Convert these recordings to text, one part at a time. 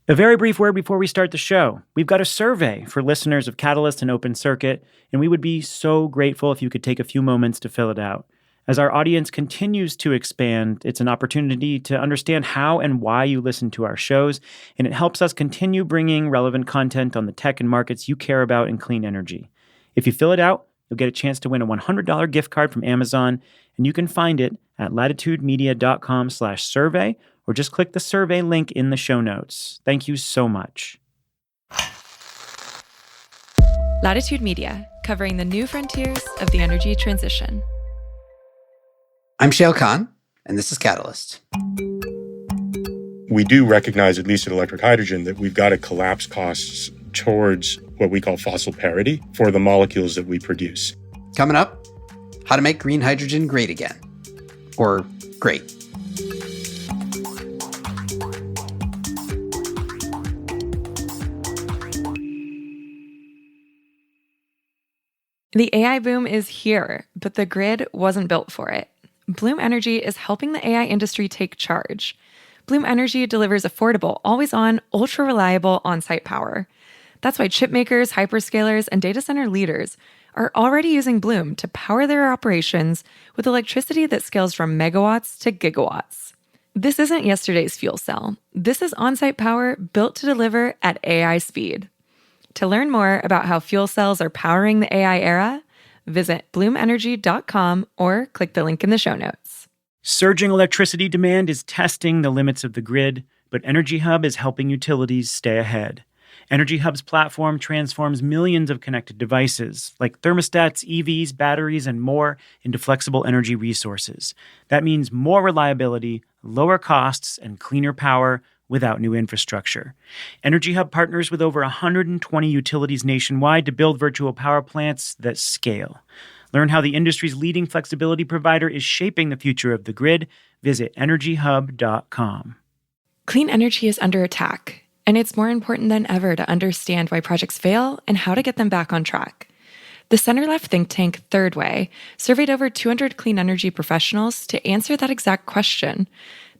A very brief word before we start the show. We've got a survey for listeners of Catalyst and Open Circuit, and we would be so grateful if you could take a few moments to fill it out. As our audience continues to expand, it's an opportunity to understand how and why you listen to our shows, and it helps us continue bringing relevant content on the tech and markets you care about in clean energy. If you fill it out, you'll get a chance to win a $100 gift card from Amazon, and you can find it at latitudemedia.com/survey, or just click the survey link in the show notes. Thank you so much. Latitude Media, covering the new frontiers of the energy transition. I'm Shayle Khan, and this is Catalyst. We do recognize, at least at Electric Hydrogen, that we've got to collapse costs towards what we call fossil parity for the molecules that we produce. Coming up, how to make green hydrogen great again. Or great. The AI boom is here, but the grid wasn't built for it. Bloom Energy is helping the AI industry take charge. Bloom Energy delivers affordable, always-on, ultra-reliable on-site power. That's why chip makers, hyperscalers, and data center leaders are already using Bloom to power their operations with electricity that scales from megawatts to gigawatts. This isn't yesterday's fuel cell. This is on-site power built to deliver at AI speed. To learn more about how fuel cells are powering the AI era, visit bloomenergy.com or click the link in the show notes. Surging electricity demand is testing the limits of the grid, but Energy Hub is helping utilities stay ahead. Energy Hub's platform transforms millions of connected devices, like thermostats, EVs, batteries, and more, into flexible energy resources. That means more reliability, lower costs, and cleaner power without new infrastructure. Energy Hub partners with over 120 utilities nationwide to build virtual power plants that scale. Learn how the industry's leading flexibility provider is shaping the future of the grid. Visit energyhub.com. Clean energy is under attack, and it's more important than ever to understand why projects fail and how to get them back on track. The center-left think tank Third Way surveyed over 200 clean energy professionals to answer that exact question.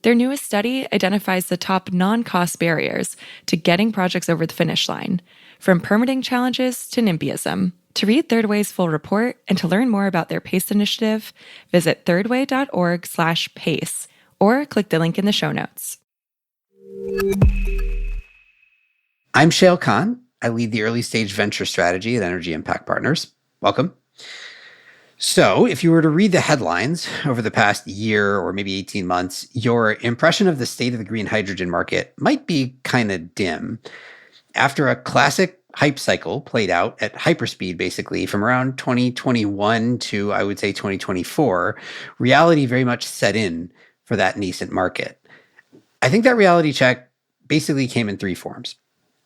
Their newest study identifies the top non-cost barriers to getting projects over the finish line, from permitting challenges to NIMBYism. To read Third Way's full report and to learn more about their PACE initiative, visit thirdway.org/PACE or click the link in the show notes. I'm Shayle Khan. I lead the early stage venture strategy at Energy Impact Partners. Welcome. So, if you were to read the headlines over the past year or maybe 18 months, your impression of the state of the green hydrogen market might be kind of dim. After a classic hype cycle played out at hyperspeed, basically, from around 2021 to, I would say, 2024, reality very much set in for that nascent market. I think that reality check basically came in three forms.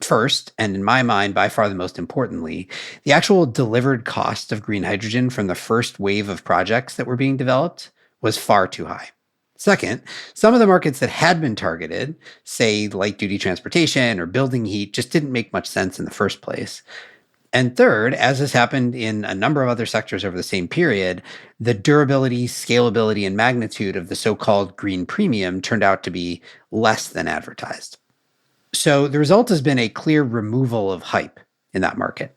First, and in my mind, by far the most importantly, the actual delivered cost of green hydrogen from the first wave of projects that were being developed was far too high. Second, some of the markets that had been targeted, say light-duty transportation or building heat, just didn't make much sense in the first place. And third, as has happened in a number of other sectors over the same period, the durability, scalability, and magnitude of the so-called green premium turned out to be less than advertised. So the result has been a clear removal of hype in that market.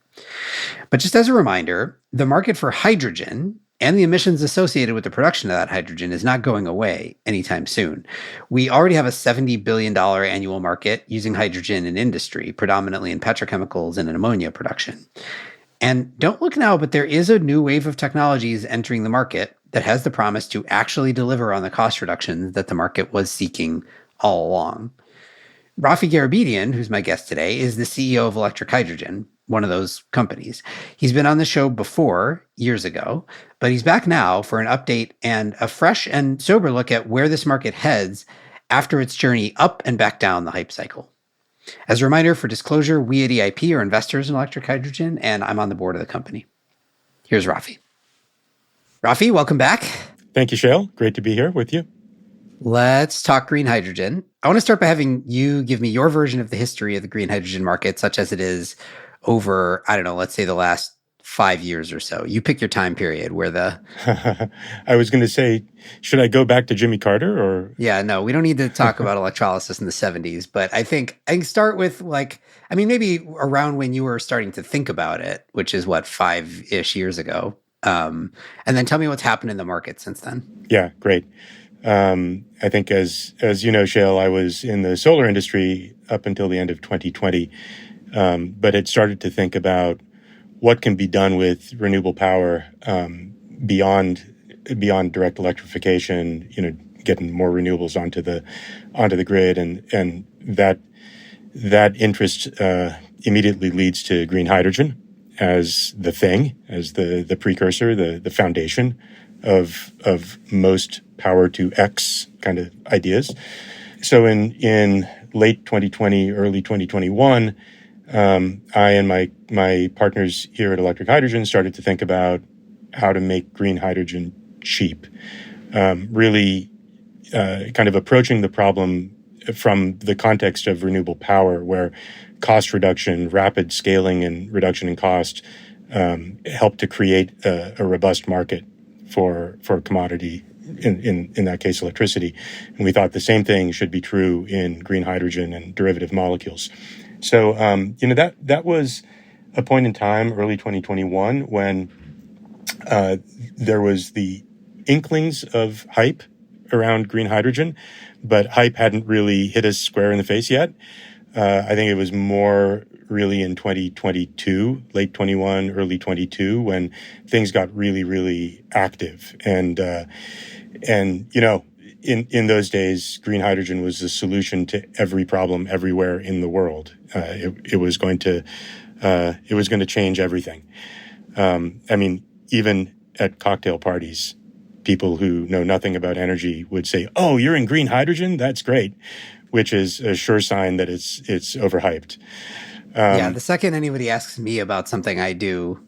But just as a reminder, the market for hydrogen and the emissions associated with the production of that hydrogen is not going away anytime soon. We already have a $70 billion annual market using hydrogen in industry, predominantly in petrochemicals and in ammonia production. And don't look now, but there is a new wave of technologies entering the market that has the promise to actually deliver on the cost reductions that the market was seeking all along. Raffi Garabedian, who's my guest today, is the CEO of Electric Hydrogen, one of those companies. He's been on the show before, years ago, but he's back now for an update and a fresh and sober look at where this market heads after its journey up and back down the hype cycle. As a reminder, for disclosure, we at EIP are investors in Electric Hydrogen, and I'm on the board of the company. Here's Raffi. Raffi, welcome back. Thank you, Shayle. Great to be here with you. Let's talk green hydrogen. I want to start by having you give me your version of the history of the green hydrogen market, such as it is over, I don't know, let's say the last 5 years or so. You pick your time period where the... I was going to say, should I go back to Jimmy Carter or? Yeah, no, we don't need to talk about electrolysis in the 70s, but I think start with maybe around when you were starting to think about it, which is what, 5-ish years ago. And then tell me what's happened in the market since then. Yeah, great. I think as you know, Shayle, I was in the solar industry up until the end of 2020, but had started to think about what can be done with renewable power beyond direct electrification. Getting more renewables onto the grid, and that interest immediately leads to green hydrogen as the thing, as the precursor, the foundation of most power to X kind of ideas. So in late 2020, early 2021, I and my partners here at Electric Hydrogen started to think about how to make green hydrogen cheap. Really kind of approaching the problem from the context of renewable power, where cost reduction, rapid scaling and reduction in cost help to create a robust market for commodity, in that case, electricity. And we thought the same thing should be true in green hydrogen and derivative molecules. So, that was a point in time, early 2021, when there was the inklings of hype around green hydrogen, but hype hadn't really hit us square in the face yet. I think it was more really in 2022, late 21, early 22, when things got really, really active. And in those days, green hydrogen was the solution to every problem everywhere in the world. It was going to change everything. Even at cocktail parties, people who know nothing about energy would say, "Oh, you're in green hydrogen? That's great," which is a sure sign that it's overhyped. The second anybody asks me about something I do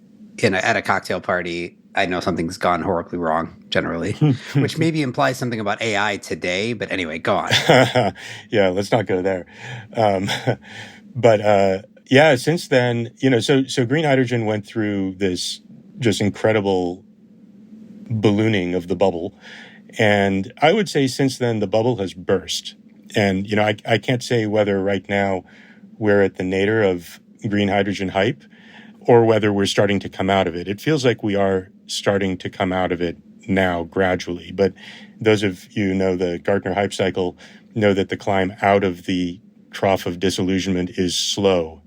at a cocktail party, I know something's gone horribly wrong, generally, which maybe implies something about AI today. But anyway, go on. Yeah, let's not go there. Since then, so green hydrogen went through this just incredible ballooning of the bubble. And I would say since then, the bubble has burst. And, I can't say whether right now we're at the nadir of green hydrogen hype or whether we're starting to come out of it. It feels like we are starting to come out of it now gradually. But those of you who know the Gartner hype cycle know that the climb out of the trough of disillusionment is slow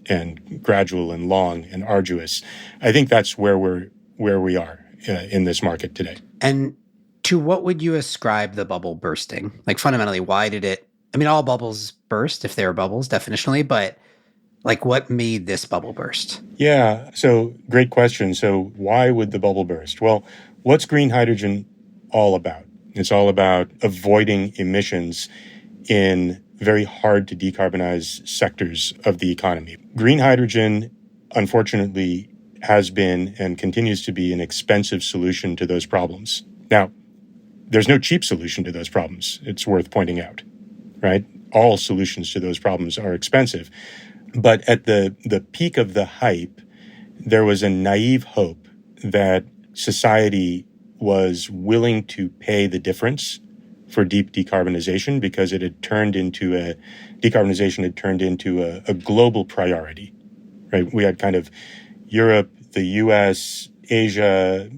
and gradual and long and arduous. I think that's where we are in this market today. And to what would you ascribe the bubble bursting? Like fundamentally, why did it? I mean, all bubbles burst if they are bubbles, definitionally, but what made this bubble burst? Yeah, so great question. So why would the bubble burst? Well, what's green hydrogen all about? It's all about avoiding emissions in very hard to decarbonize sectors of the economy. Green hydrogen, unfortunately, has been and continues to be an expensive solution to those problems. Now, there's no cheap solution to those problems. It's worth pointing out, right? All solutions to those problems are expensive. But at the peak of the hype, there was a naive hope that society was willing to pay the difference for deep decarbonization because it had turned into a global priority, right? We had kind of Europe, the US, Asia,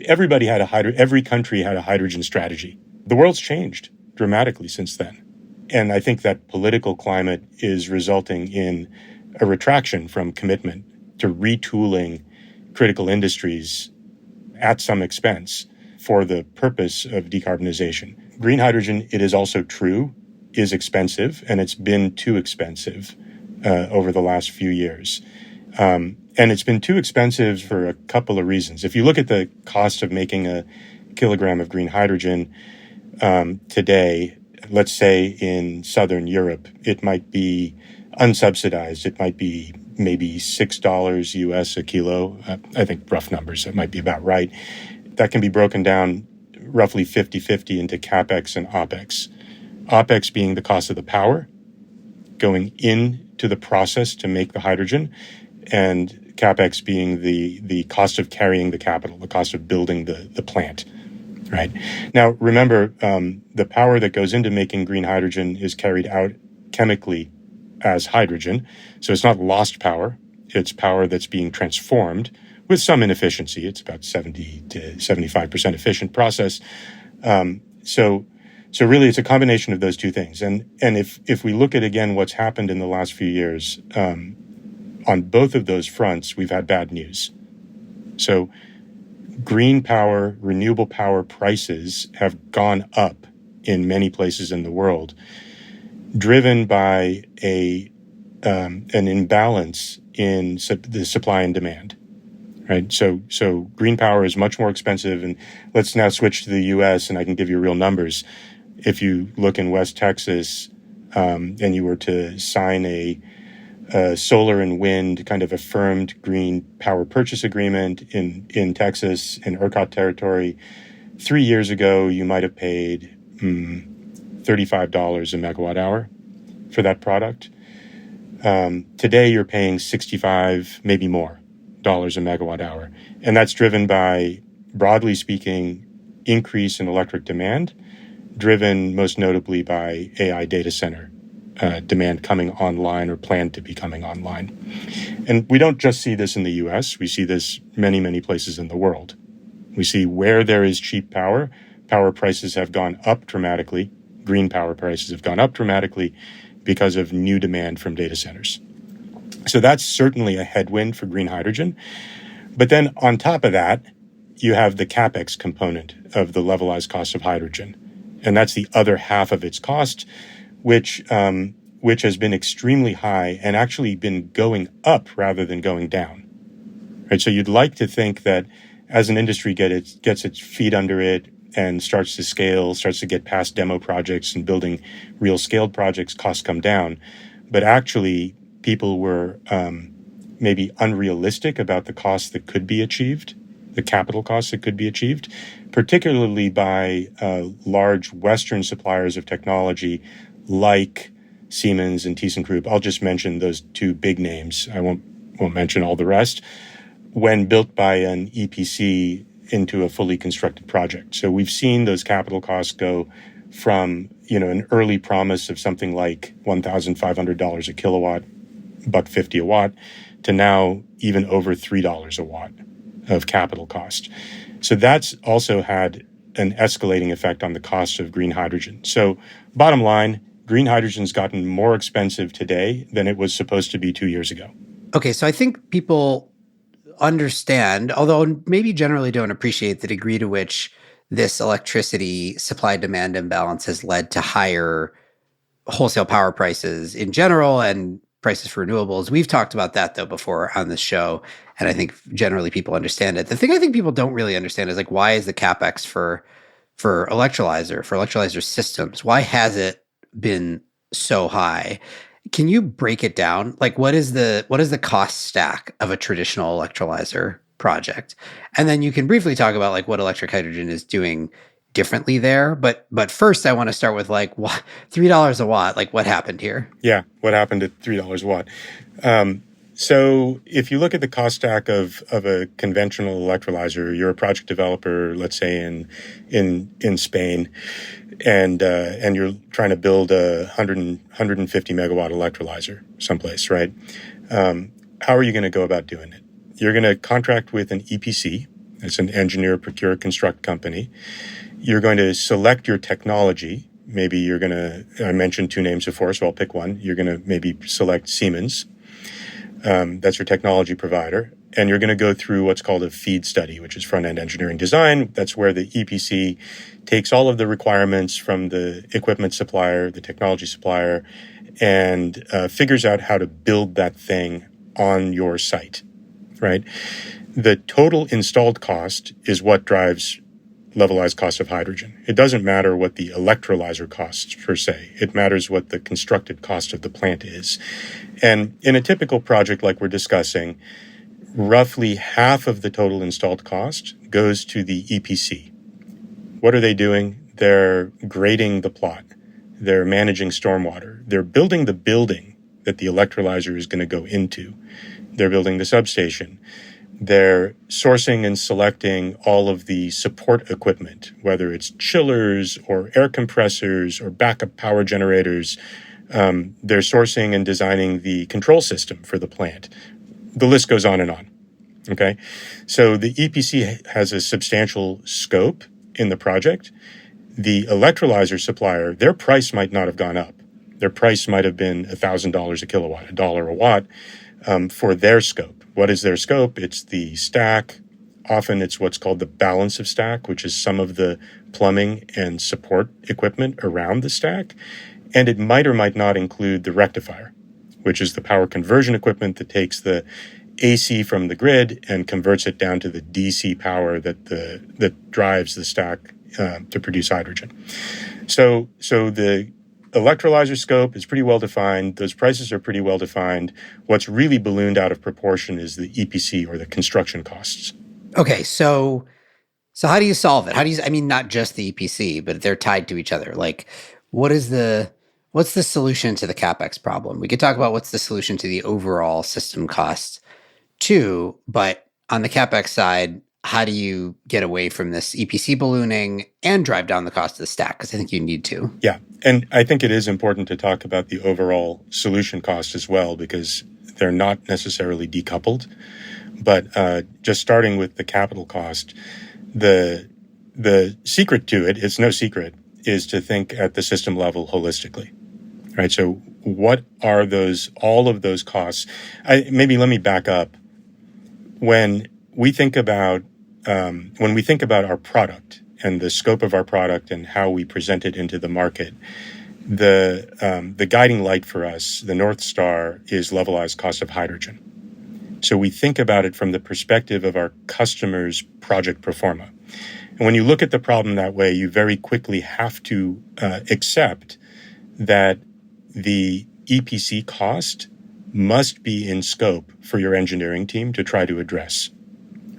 every country had a hydrogen strategy. The world's changed dramatically since then. And I think that political climate is resulting in a retraction from commitment to retooling critical industries at some expense for the purpose of decarbonization. Green hydrogen, it is also true, is expensive, and it's been too expensive over the last few years. And it's been too expensive for a couple of reasons. If you look at the cost of making a kilogram of green hydrogen today, let's say in Southern Europe, it might be unsubsidized. It might be maybe $6 US a kilo. I think rough numbers, that might be about right. That can be broken down roughly 50-50 into CapEx and OpEx. OpEx being the cost of the power going into the process to make the hydrogen, and CapEx being the cost of carrying the capital, the cost of building the plant. Right. Now, remember, the power that goes into making green hydrogen is carried out chemically as hydrogen. So it's not lost power. It's power that's being transformed with some inefficiency. It's about 70 to 75% efficient process. So really, it's a combination of those two things. And if we look at, again, what's happened in the last few years, on both of those fronts, we've had bad news. So green power, renewable power prices have gone up in many places in the world, driven by an imbalance in the supply and demand. Right. So green power is much more expensive. And let's now switch to the U.S. and I can give you real numbers. If you look in West Texas, and you were to sign a solar and wind kind of affirmed green power purchase agreement in Texas, in ERCOT territory, 3 years ago, you might have paid $35 a megawatt hour for that product. Today, you're paying $65, maybe more, dollars a megawatt hour. And that's driven by, broadly speaking, increase in electric demand, driven most notably by AI data center demand coming online or planned to be coming online. And we don't just see this in the US, we see this many, many places in the world. We see where there is cheap power, power prices have gone up dramatically, green power prices have gone up dramatically because of new demand from data centers. So that's certainly a headwind for green hydrogen. But then on top of that, you have the CapEx component of the levelized cost of hydrogen. And that's the other half of its cost, which has been extremely high and actually been going up rather than going down. Right? So you'd like to think that as an industry gets its feet under it and starts to scale, starts to get past demo projects and building real scaled projects, costs come down. But actually, people were maybe unrealistic about the costs that could be achieved, the capital costs that could be achieved, particularly by large Western suppliers of technology like Siemens and ThyssenKrupp. I'll just mention those two big names. I won't mention all the rest. When built by an EPC into a fully constructed project. So we've seen those capital costs go from, an early promise of something like $1,500 a kilowatt, $1.50 a watt, to now even over $3 a watt of capital cost. So that's also had an escalating effect on the cost of green hydrogen. So bottom line, green hydrogen's gotten more expensive today than it was supposed to be 2 years ago. Okay, so I think people understand, although maybe generally don't appreciate the degree to which this electricity supply-demand imbalance has led to higher wholesale power prices in general and prices for renewables. We've talked about that, though, before on this show, and I think generally people understand it. The thing I think people don't really understand is, why is the CapEx for electrolyzer systems, why has it been so high? Can you break it down? What is the cost stack of a traditional electrolyzer project? And then you can briefly talk about what electric hydrogen is doing differently there. But first I want to start with what, $3 a watt, what happened here? Yeah, what happened at $3 a watt? So if you look at the cost stack of a conventional electrolyzer, you're a project developer, let's say in Spain, and you're trying to build a 150 megawatt electrolyzer someplace, right? How are you going to go about doing it? You're going to contract with an EPC. It's an engineer, procure, construct company. You're going to select your technology. Maybe you're going to, I mentioned two names before, so I'll pick one. You're going to maybe select Siemens. That's your technology provider. And you're going to go through what's called a FEED study, which is front-end engineering design. That's where the EPC takes all of the requirements from the equipment supplier, the technology supplier, and figures out how to build that thing on your site, right? The total installed cost is what drives levelized cost of hydrogen. It doesn't matter what the electrolyzer costs per se. It matters what the constructed cost of the plant is. And in a typical project like we're discussing, roughly half of the total installed cost goes to the EPC. What are they doing? They're grading the plot. They're managing stormwater. They're building the building that the electrolyzer is going to go into. They're building the substation. They're sourcing and selecting all of the support equipment, whether it's chillers or air compressors or backup power generators. They're sourcing and designing the control system for the plant. The list goes on and on. Okay. So the EPC has a substantial scope in the project. The electrolyzer supplier, their price might not have gone up. Their price might have been $1,000 a kilowatt, $1 a watt for their scope. What is their scope? It's the stack. Often it's what's called the balance of stack, which is some of the plumbing and support equipment around the stack. And it might or might not include the rectifier, which is the power conversion equipment that takes the AC from the grid and converts it down to the DC power that drives the stack to produce hydrogen. So the electrolyzer scope is pretty well defined. Those prices are pretty well defined. What's really ballooned out of proportion is the EPC, or the construction costs. Okay, so how do you solve it? I mean, not just the EPC, but they're tied to each other. Like, what's the solution to the CapEx problem? We could talk about what's the solution to the overall system cost too, but on the CapEx side, how do you get away from this EPC ballooning and drive down the cost of the stack? Because I think you need to. Yeah, and I think it is important to talk about the overall solution cost as well, because they're not necessarily decoupled. But just starting with the capital cost, the secret to it, it's no secret, is to think at the system level holistically, right? So what are all of those costs? Maybe let me back up. When we think about our product and the scope of our product and how we present it into the market, the guiding light for us, the North Star, is levelized cost of hydrogen. So we think about it from the perspective of our customer's project pro forma. And when you look at the problem that way, you very quickly have to accept that the EPC cost must be in scope for your engineering team to try to address.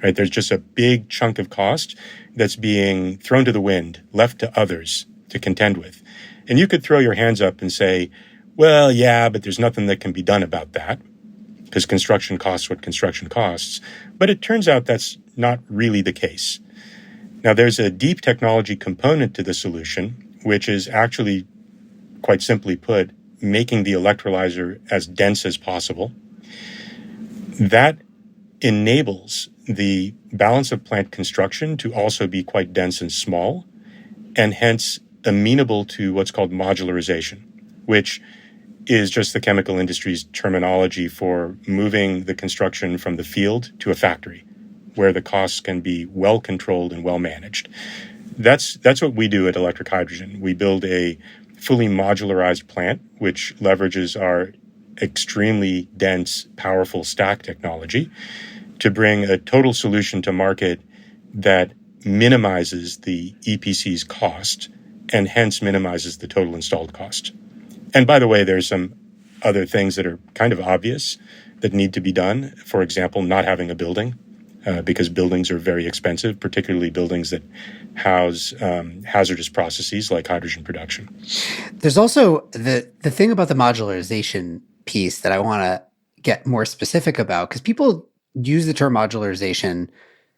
Right? There's just a big chunk of cost that's being thrown to the wind, left to others to contend with. And you could throw your hands up and say, well, yeah, but there's nothing that can be done about that, because construction costs what construction costs. But it turns out that's not really the case. Now, there's a deep technology component to the solution, which is actually, quite simply put, making the electrolyzer as dense as possible. That enables the balance of plant construction to also be quite dense and small, and hence amenable to what's called modularization, which is just the chemical industry's terminology for moving the construction from the field to a factory, where the costs can be well controlled and well managed. That's what we do at Electric Hydrogen. We build a fully modularized plant, which leverages our extremely dense, powerful stack technology to bring a total solution to market that minimizes the EPC's cost and hence minimizes the total installed cost. And by the way, there's some other things that are kind of obvious that need to be done. For example, not having a building, because buildings are very expensive, particularly buildings that house hazardous processes like hydrogen production. There's also the thing about the modularization piece that I want to get more specific about, because people use the term modularization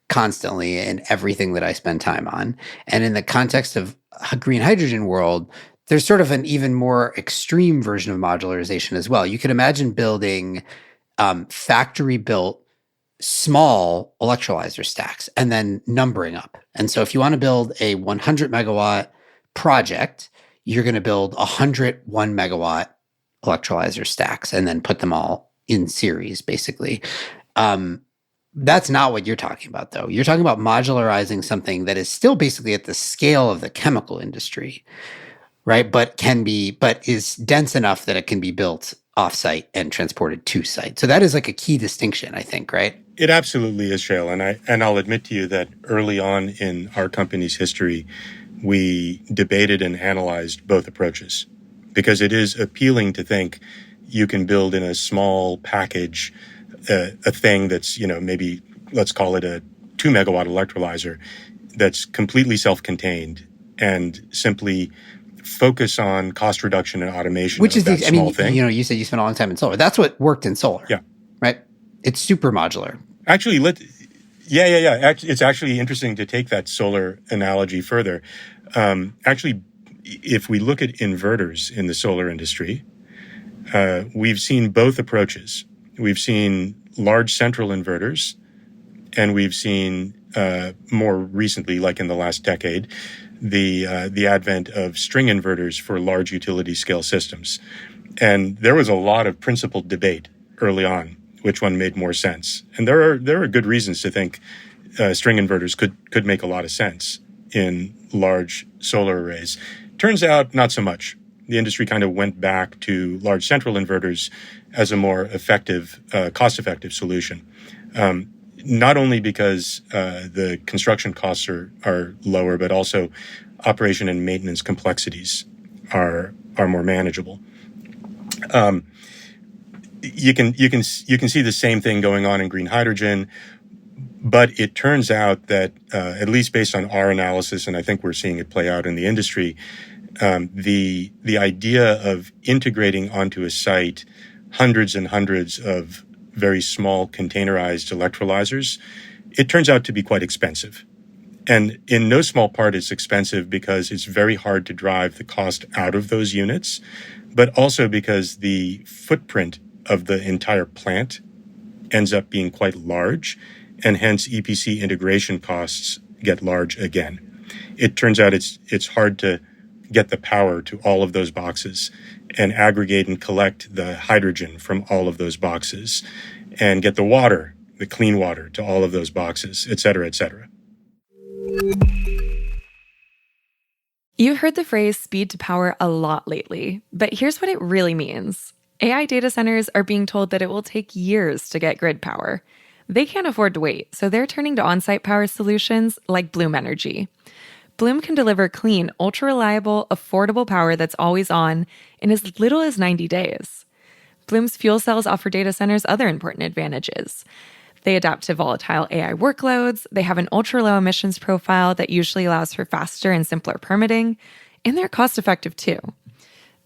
constantly in everything that I spend time on. And in the context of a green hydrogen world, there's sort of an even more extreme version of modularization as well. You could imagine building factory-built small electrolyzer stacks and then numbering up. And so if you want to build a 100 megawatt project, you're going to build 101 megawatt electrolyzer stacks and then put them all in series, basically. That's not what you're talking about, though. You're talking about modularizing something that is still basically at the scale of the chemical industry, right? But is dense enough that it can be built offsite and transported to site. So that is like a key distinction, I think, right? It absolutely is, Shayle. And I'll admit to you that early on in our company's history, we debated and analyzed both approaches, because it is appealing to think you can build in a small package a thing that's, maybe let's call it a 2 megawatt electrolyzer that's completely self-contained and simply focus on cost reduction and automation. Which is that small thing. You said you spent a long time in solar. That's what worked in solar. Yeah. Right. It's super modular. Actually, yeah. It's actually interesting to take that solar analogy further. Actually, if we look at inverters in the solar industry, we've seen both approaches. We've seen large central inverters, and we've seen more recently, like in the last decade, the advent of string inverters for large utility scale systems. And there was a lot of principled debate early on, which one made more sense. And there are good reasons to think string inverters could make a lot of sense in large solar arrays. Turns out not so much. The industry kind of went back to large central inverters as a more effective, cost-effective solution. Not only because the construction costs are lower, but also operation and maintenance complexities are more manageable. You can see the same thing going on in green hydrogen, but it turns out that at least based on our analysis, and I think we're seeing it play out in the industry, the idea of integrating onto a site hundreds and hundreds of very small containerized electrolyzers, it turns out to be quite expensive. And in no small part, it's expensive because it's very hard to drive the cost out of those units, but also because the footprint of the entire plant ends up being quite large, and hence EPC integration costs get large again. It turns out it's hard to get the power to all of those boxes and aggregate and collect the hydrogen from all of those boxes and get the water, the clean water, to all of those boxes, et cetera, et cetera. You heard the phrase speed to power a lot lately, but here's what it really means. AI data centers are being told that it will take years to get grid power. They can't afford to wait, so they're turning to on-site power solutions like Bloom Energy. Bloom can deliver clean, ultra-reliable, affordable power that's always on in as little as 90 days. Bloom's fuel cells offer data centers other important advantages. They adapt to volatile AI workloads, they have an ultra-low emissions profile that usually allows for faster and simpler permitting, and they're cost-effective too.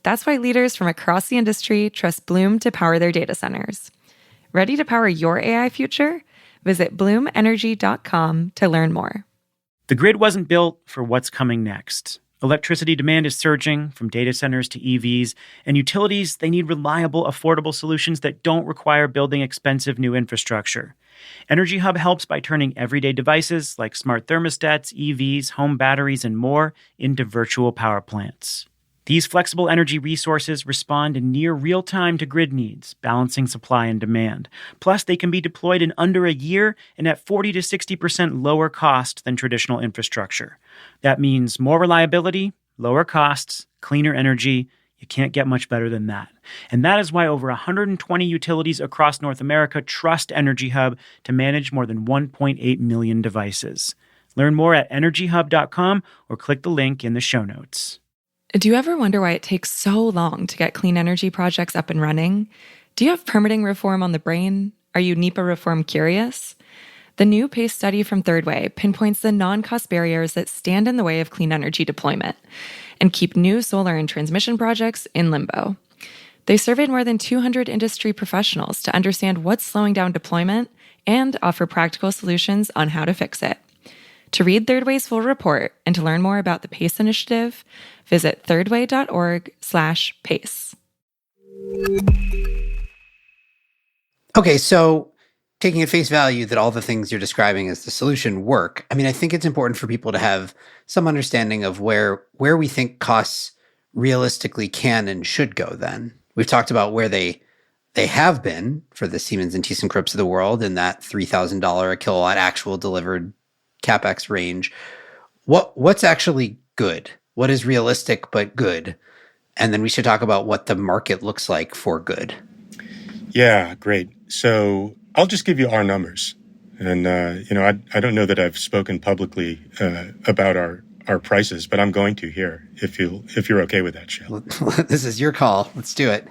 That's why leaders from across the industry trust Bloom to power their data centers. Ready to power your AI future? Visit bloomenergy.com to learn more. The grid wasn't built for what's coming next. Electricity demand is surging from data centers to EVs, and utilities, they need reliable, affordable solutions that don't require building expensive new infrastructure. Energy Hub helps by turning everyday devices like smart thermostats, EVs, home batteries, and more into virtual power plants. These flexible energy resources respond in near real time to grid needs, balancing supply and demand. Plus, they can be deployed in under a year and at 40 to 60% lower cost than traditional infrastructure. That means more reliability, lower costs, cleaner energy. You can't get much better than that. And that is why over 120 utilities across North America trust Energy Hub to manage more than 1.8 million devices. Learn more at energyhub.com or click the link in the show notes. Do you ever wonder why it takes so long to get clean energy projects up and running? Do you have permitting reform on the brain? Are you NEPA reform curious? The new PACE study from Third Way pinpoints the non-cost barriers that stand in the way of clean energy deployment and keep new solar and transmission projects in limbo. They surveyed more than 200 industry professionals to understand what's slowing down deployment and offer practical solutions on how to fix it. To read Third Way's full report and to learn more about the PACE initiative, visit thirdway.org/PACE. Okay, so taking at face value that all the things you're describing as the solution work, I mean, I think it's important for people to have some understanding of where we think costs realistically can and should go then. We've talked about where they have been for the Siemens and ThyssenKrupps of the world in that $3,000 a kilowatt actual delivered CapEx range. What's actually good? What is realistic but good? And then we should talk about what the market looks like for good. Yeah, great. So I'll just give you our numbers. And, I don't know that I've spoken publicly about our prices, but I'm going to here if you're okay with that, Shayle. This is your call. Let's do it.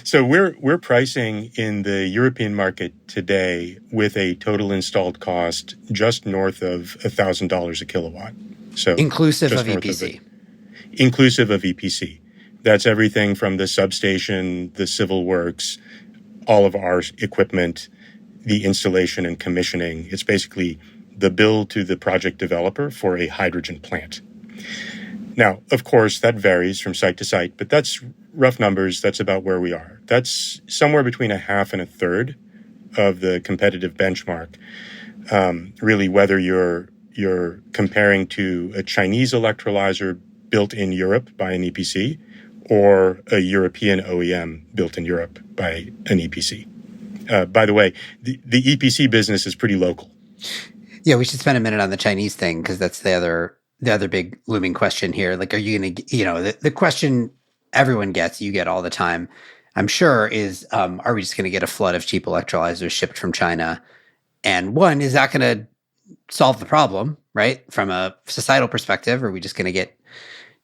So we're pricing in the European market today with a total installed cost just north of $1,000 a kilowatt. So inclusive of EPC. Inclusive of EPC. That's everything from the substation, the civil works, all of our equipment, the installation and commissioning. It's basically the bill to the project developer for a hydrogen plant. Now, of course, that varies from site to site, but that's rough numbers. That's about where we are. That's somewhere between a half and a third of the competitive benchmark. Really, whether you're comparing to a Chinese electrolyzer built in Europe by an EPC or a European OEM built in Europe by an EPC. By the way, the EPC business is pretty local. Yeah, we should spend a minute on the Chinese thing because that's the other big looming question here. Like, are you going to, the question everyone gets, you get all the time, I'm sure, is are we just going to get a flood of cheap electrolyzers shipped from China? And one, is that going to solve the problem, right? From a societal perspective, are we just going to get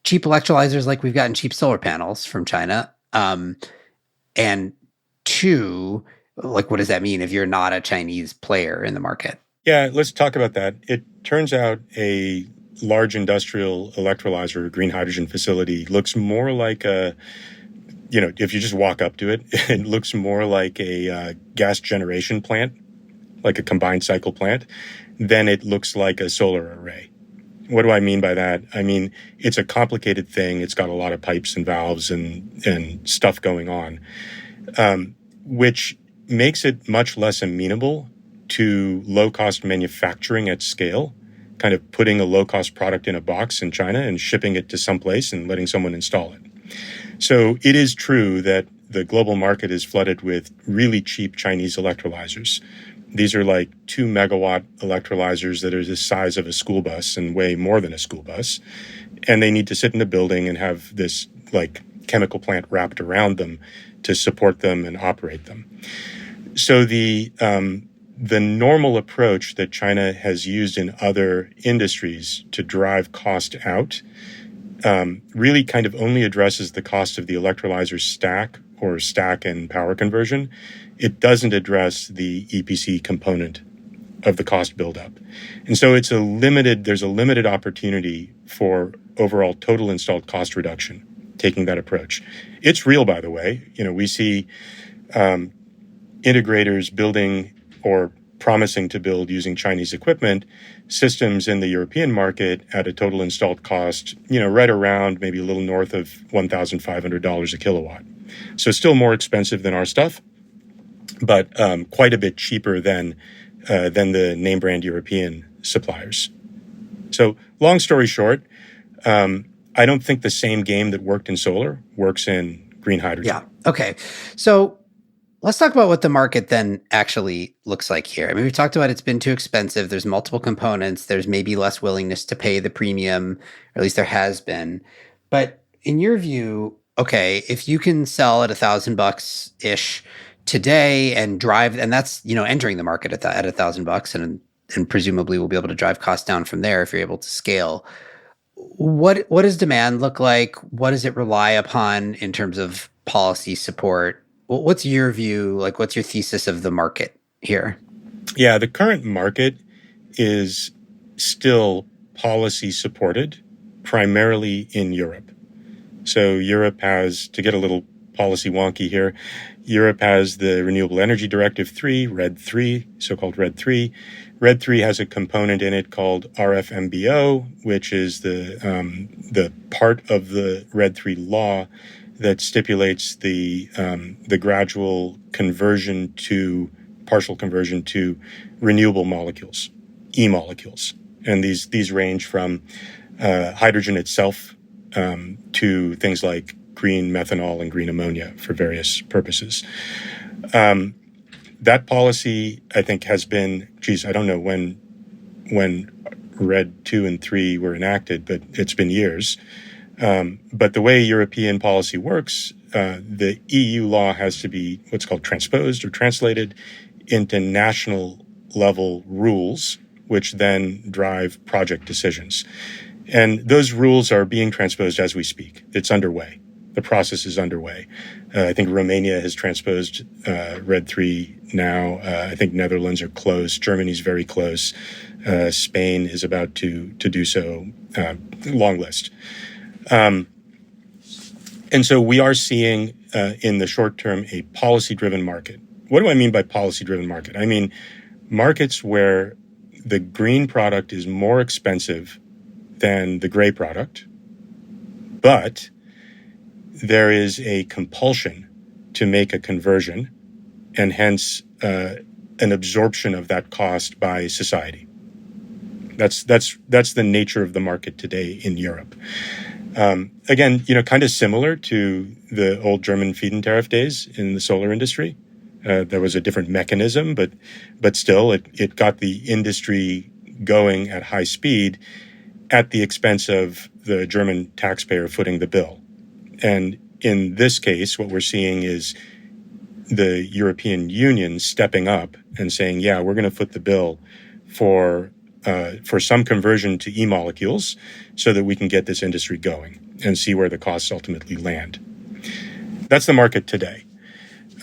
cheap electrolyzers like we've gotten cheap solar panels from China? And two, like, what does that mean if you're not a Chinese player in the market? Yeah, let's talk about that. It turns out a large industrial electrolyzer, green hydrogen facility looks more like a, if you just walk up to it, it looks more like a gas generation plant, like a combined cycle plant, than it looks like a solar array. What do I mean by that? I mean, it's a complicated thing. It's got a lot of pipes and valves and stuff going on, which makes it much less amenable to low-cost manufacturing at scale, kind of putting a low-cost product in a box in China and shipping it to someplace and letting someone install it. So it is true that the global market is flooded with really cheap Chinese electrolyzers. These are like 2 megawatt electrolyzers that are the size of a school bus and weigh more than a school bus. And they need to sit in a building and have this like chemical plant wrapped around them to support them and operate them. So the normal approach that China has used in other industries to drive cost out really kind of only addresses the cost of the electrolyzer stack or stack and power conversion. It doesn't address the EPC component of the cost buildup. And so there's a limited opportunity for overall total installed cost reduction, taking that approach. It's real, by the way. We see integrators building or promising to build using Chinese equipment systems in the European market at a total installed cost, right around maybe a little north of $1,500 a kilowatt. So still more expensive than our stuff, but quite a bit cheaper than the name brand European suppliers. So long story short, I don't think the same game that worked in solar works in green hydrogen. Yeah. Okay. So let's talk about what the market then actually looks like here. I mean, we've talked about it's been too expensive. There's multiple components. There's maybe less willingness to pay the premium, or at least there has been. But in your view, okay, if you can sell at $1,000-ish today and drive, and that's, entering the market at $1,000, and presumably we'll be able to drive costs down from there if you're able to scale. What does demand look like? What does it rely upon in terms of policy support? What's your view? Like, what's your thesis of the market here? Yeah, the current market is still policy supported, primarily in Europe. So Europe has, to get a little policy wonky here, Europe has the Renewable Energy Directive 3, RED 3, so-called RED 3. RED 3 has a component in it called RFMBO, which is the part of the RED 3 law that stipulates the gradual partial conversion to renewable molecules, e-molecules. And these range from hydrogen itself to things like green methanol and green ammonia for various purposes. That policy, I think, has been, I don't know when RED 2 and 3 were enacted, but it's been years. But the way European policy works, the EU law has to be what's called transposed or translated into national level rules, which then drive project decisions. And those rules are being transposed as we speak. It's underway. The process is underway. I think Romania has transposed RED 3 now. I think Netherlands are close. Germany's very close. Spain is about to do so. Long list. And so we are seeing in the short term a policy-driven market. what do I mean by policy-driven market? I mean markets where the green product is more expensive than the gray product, but there is a compulsion to make a conversion and hence an absorption of that cost by society. That's the nature of the market today in Europe. Again, kind of similar to the old German feed-in tariff days in the solar industry. There was a different mechanism, but still it got the industry going at high speed at the expense of the German taxpayer footing the bill. And in this case, what we're seeing is the European Union stepping up and saying, yeah, we're going to foot the bill for some conversion to e-molecules so that we can get this industry going and see where the costs ultimately land. That's the market today.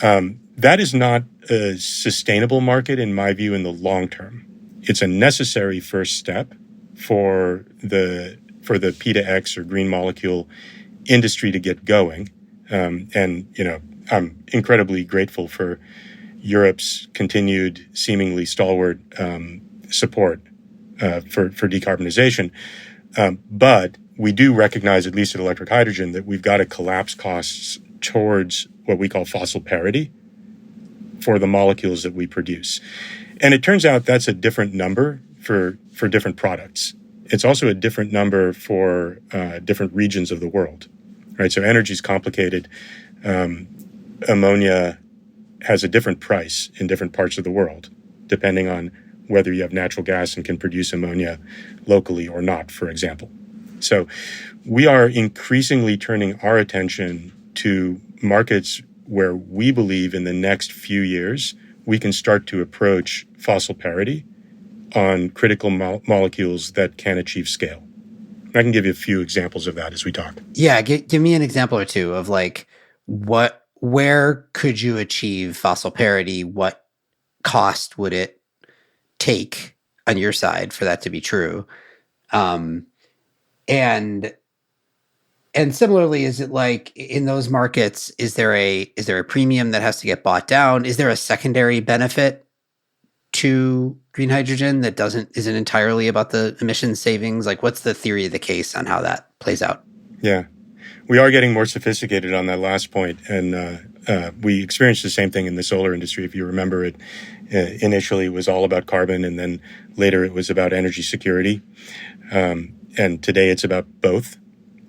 That is not a sustainable market, in my view, in the long term. It's a necessary first step for the P to X or green molecule industry to get going. I'm incredibly grateful for Europe's continued, seemingly stalwart support for decarbonization. But we do recognize, at least at Electric Hydrogen, that we've got to collapse costs towards what we call fossil parity for the molecules that we produce. And it turns out that's a different number for different products. It's also a different number for different regions of the world, right? So energy is complicated. Ammonia has a different price in different parts of the world, depending on whether you have natural gas and can produce ammonia locally or not, for example. So we are increasingly turning our attention to markets where we believe in the next few years we can start to approach fossil parity on critical molecules that can achieve scale. I can give you a few examples of that as we talk. Yeah, give me an example or two of where could you achieve fossil parity? What cost would it take on your side for that to be true? And similarly, is it like in those markets, is there a premium that has to get bought down? Is there a secondary benefit to green hydrogen that isn't entirely about the emission savings? Like, what's the theory of the case on how that plays out? Yeah, we are getting more sophisticated on that last point, and we experienced the same thing in the solar industry. If you remember it, initially it was all about carbon, and then later it was about energy security. And today it's about both,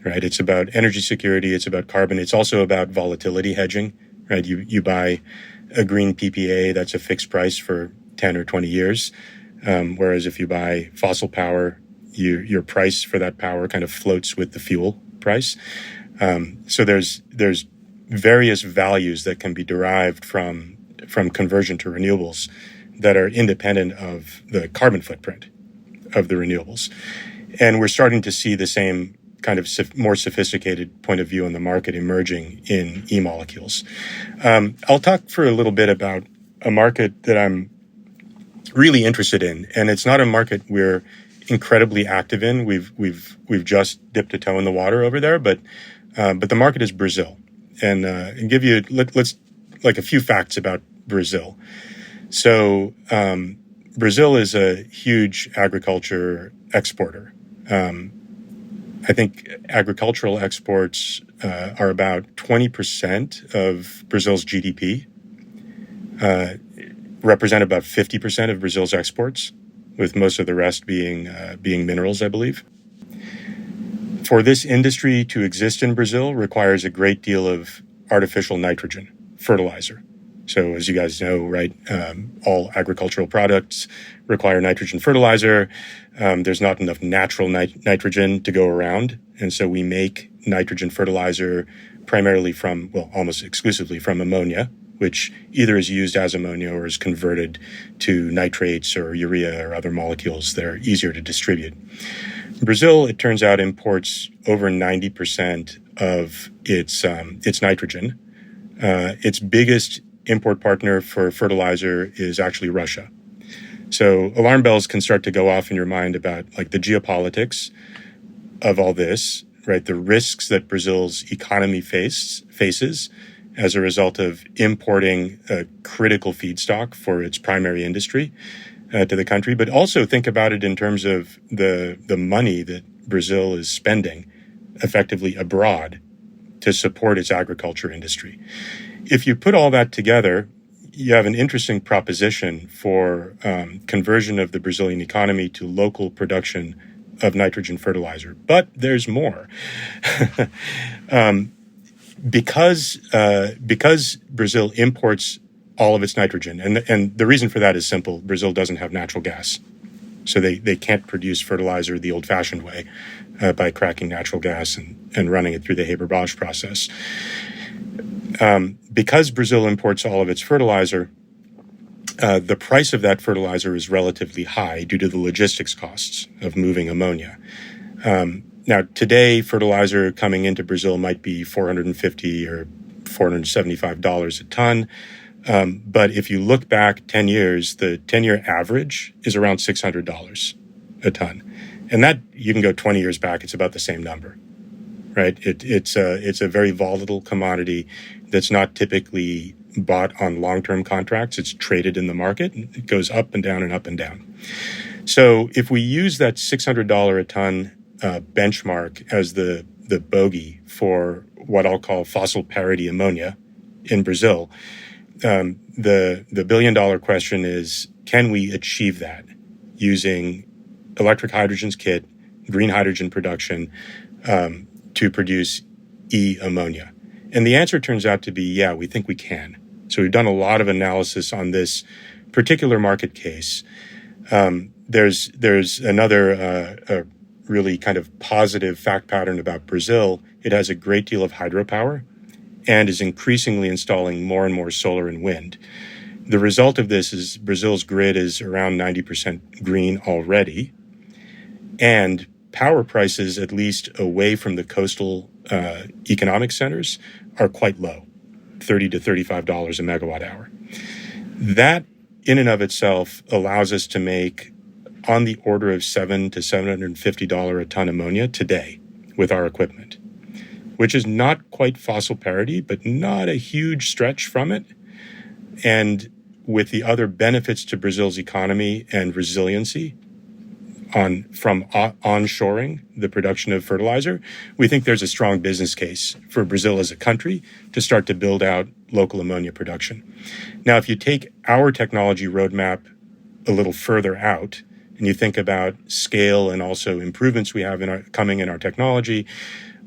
right? It's about energy security, it's about carbon. It's also about volatility hedging, right? You buy a green PPA, that's a fixed price for 10 or 20 years. Whereas if you buy fossil power, your price for that power kind of floats with the fuel price. So there's various values that can be derived from conversion to renewables that are independent of the carbon footprint of the renewables. And we're starting to see the same kind of more sophisticated point of view on the market emerging in e-molecules. I'll talk for a little bit about a market that I'm really interested in, and it's not a market we're incredibly active in. We've just dipped a toe in the water over there, but the market is Brazil, and give you let's like a few facts about Brazil. So Brazil is a huge agriculture exporter. I think agricultural exports are about 20% of Brazil's GDP, represent about 50% of Brazil's exports, with most of the rest being minerals, I believe. For this industry to exist in Brazil requires a great deal of artificial nitrogen, fertilizer. So as you guys know, right, all agricultural products require nitrogen fertilizer. There's not enough natural nitrogen to go around. And so we make nitrogen fertilizer primarily almost exclusively from ammonia, which either is used as ammonia or is converted to nitrates or urea or other molecules that are easier to distribute. Brazil, it turns out, imports over 90% of its nitrogen. Its biggest import partner for fertilizer is actually Russia. So alarm bells can start to go off in your mind about like the geopolitics of all this, right? The risks that Brazil's economy faces, as a result of importing a critical feedstock for its primary industry to the country. But also think about it in terms of the money that Brazil is spending effectively abroad to support its agriculture industry. If you put all that together, you have an interesting proposition for conversion of the Brazilian economy to local production of nitrogen fertilizer. But there's more. Because Brazil imports all of its nitrogen, and the reason for that is simple. Brazil doesn't have natural gas. So they can't produce fertilizer the old-fashioned way by cracking natural gas and running it through the Haber-Bosch process. Because Brazil imports all of its fertilizer, the price of that fertilizer is relatively high due to the logistics costs of moving ammonia. Now, today, fertilizer coming into Brazil might be $450 or $475 a ton. But if you look back 10 years, the 10-year average is around $600 a ton. And that, you can go 20 years back, it's about the same number, right? It's a very volatile commodity that's not typically bought on long-term contracts. It's traded in the market. It goes up and down and up and down. So if we use that $600 a ton benchmark as the bogey for what I'll call fossil parity ammonia in Brazil, the billion-dollar question is, can we achieve that using electric hydrogen's kit, green hydrogen production, to produce e-ammonia? And the answer turns out to be, yeah, we think we can. So we've done a lot of analysis on this particular market case. There's another really kind of positive fact pattern about Brazil. It has a great deal of hydropower and is increasingly installing more and more solar and wind. The result of this is Brazil's grid is around 90% green already, and power prices, at least away from the coastal economic centers, are quite low, $30 to $35 a megawatt hour. That in and of itself allows us to make on the order of $700 to $750 a ton ammonia today with our equipment, which is not quite fossil parity, but not a huge stretch from it. And with the other benefits to Brazil's economy and resiliency from onshoring the production of fertilizer, we think there's a strong business case for Brazil as a country to start to build out local ammonia production. Now, if you take our technology roadmap a little further out, and you think about scale and also improvements we have coming in our technology,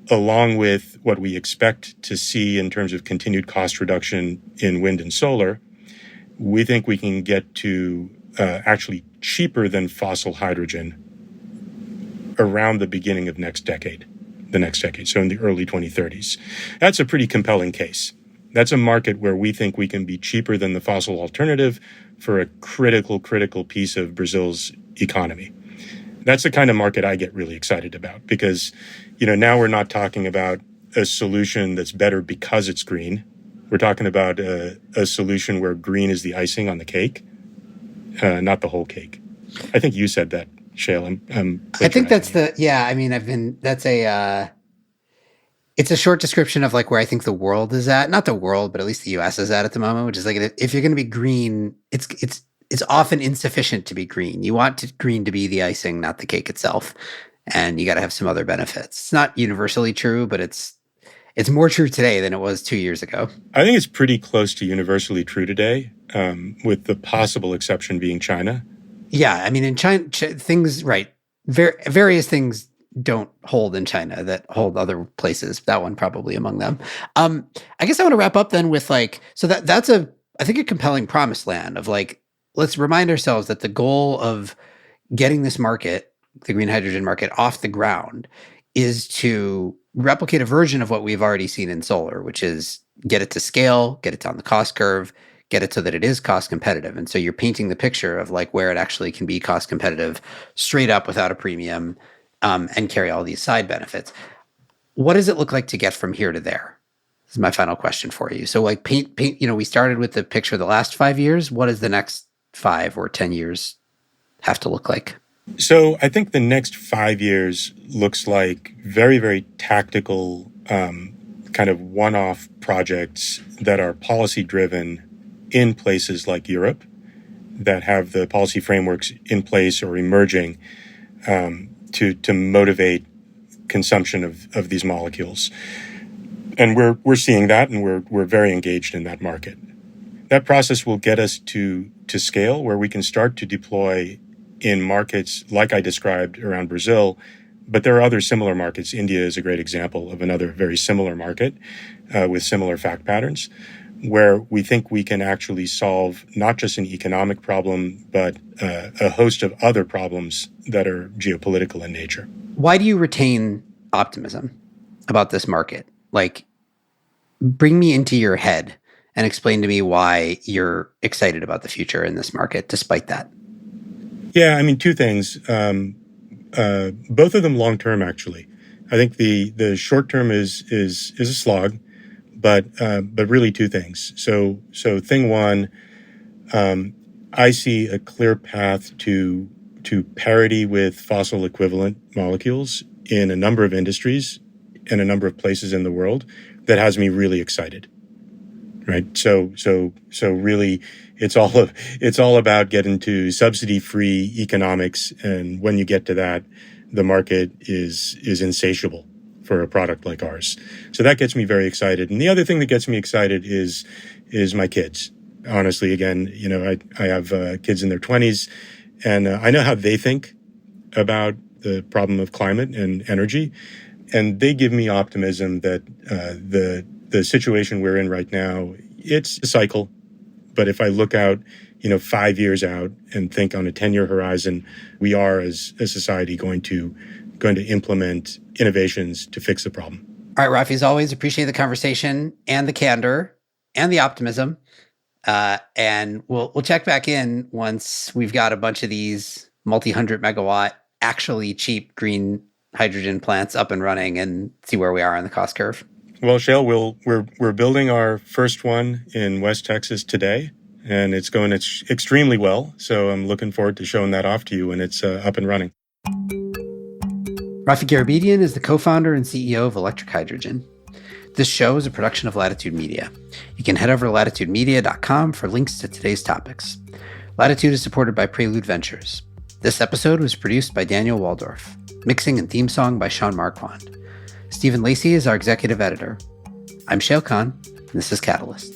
along with what we expect to see in terms of continued cost reduction in wind and solar, we think we can get to actually cheaper than fossil hydrogen around the beginning of the next decade, so in the early 2030s. That's a pretty compelling case. That's a market where we think we can be cheaper than the fossil alternative for a critical piece of Brazil's economy. That's the kind of market I get really excited about because, now we're not talking about a solution that's better because it's green. We're talking about a solution where green is the icing on the cake, not the whole cake. I think you said that, Shayle. I think that's it's a short description of like where I think the world is at. Not the world, but at least the US is at the moment, which is like, if you're going to be green, it's often insufficient to be green. You want green to be the icing, not the cake itself. And you got to have some other benefits. It's not universally true, but it's more true today than it was 2 years ago. I think it's pretty close to universally true today, with the possible exception being China. Yeah, I mean, in China, things, right, various things don't hold in China that hold other places. That one probably among them. I guess I want to wrap up then with so that's I think a compelling promised land of let's remind ourselves that the goal of getting this market, the green hydrogen market, off the ground is to replicate a version of what we've already seen in solar, which is get it to scale, get it down the cost curve, get it so that it is cost competitive. And so you're painting the picture of where it actually can be cost competitive straight up without a premium, and carry all these side benefits. What does it look like to get from here to there? This is my final question for you. So paint, we started with the picture of the last 5 years. What does the next 5 or 10 years have to look like? So I think the next 5 years looks like very, very tactical kind of one-off projects that are policy-driven in places like Europe that have the policy frameworks in place or emerging to motivate consumption of these molecules. And we're seeing that, and we're very engaged in that market. That process will get us to scale where we can start to deploy in markets like I described around Brazil, but there are other similar markets. India is a great example of another very similar market with similar fact patterns, where we think we can actually solve not just an economic problem, but a host of other problems that are geopolitical in nature. Why do you retain optimism about this market? Like, bring me into your head and explain to me why you're excited about the future in this market, despite that. Yeah, I mean, two things. Both of them long-term, actually. I think the short-term is a slog, but really two things. So thing one, I see a clear path to parity with fossil equivalent molecules in a number of industries and a number of places in the world that has me really excited. Right. So really it's all about getting to subsidy-free economics. And when you get to that, the market is insatiable for a product like ours. So that gets me very excited. And the other thing that gets me excited is my kids. Honestly, again, I have kids in their 20s, and I know how they think about the problem of climate and energy. And they give me optimism that the situation we're in right now, it's a cycle. But if I look out, 5 years out and think on a 10-year horizon, we are as a society going to implement innovations to fix the problem. All right, Raffi, as always, appreciate the conversation and the candor and the optimism. And we'll check back in once we've got a bunch of these multi-100 megawatt, actually cheap green hydrogen plants up and running and see where we are on the cost curve. Well, Shayle, we're building our first one in West Texas today, and it's going extremely well. So I'm looking forward to showing that off to you when it's up and running. Raffi Garabedian is the co-founder and CEO of Electric Hydrogen. This show is a production of Latitude Media. You can head over to latitudemedia.com for links to today's topics. Latitude is supported by Prelude Ventures. This episode was produced by Daniel Waldorf. Mixing and theme song by Sean Marquand. Stephen Lacey is our executive editor. I'm Shayle Khan, and this is Catalyst.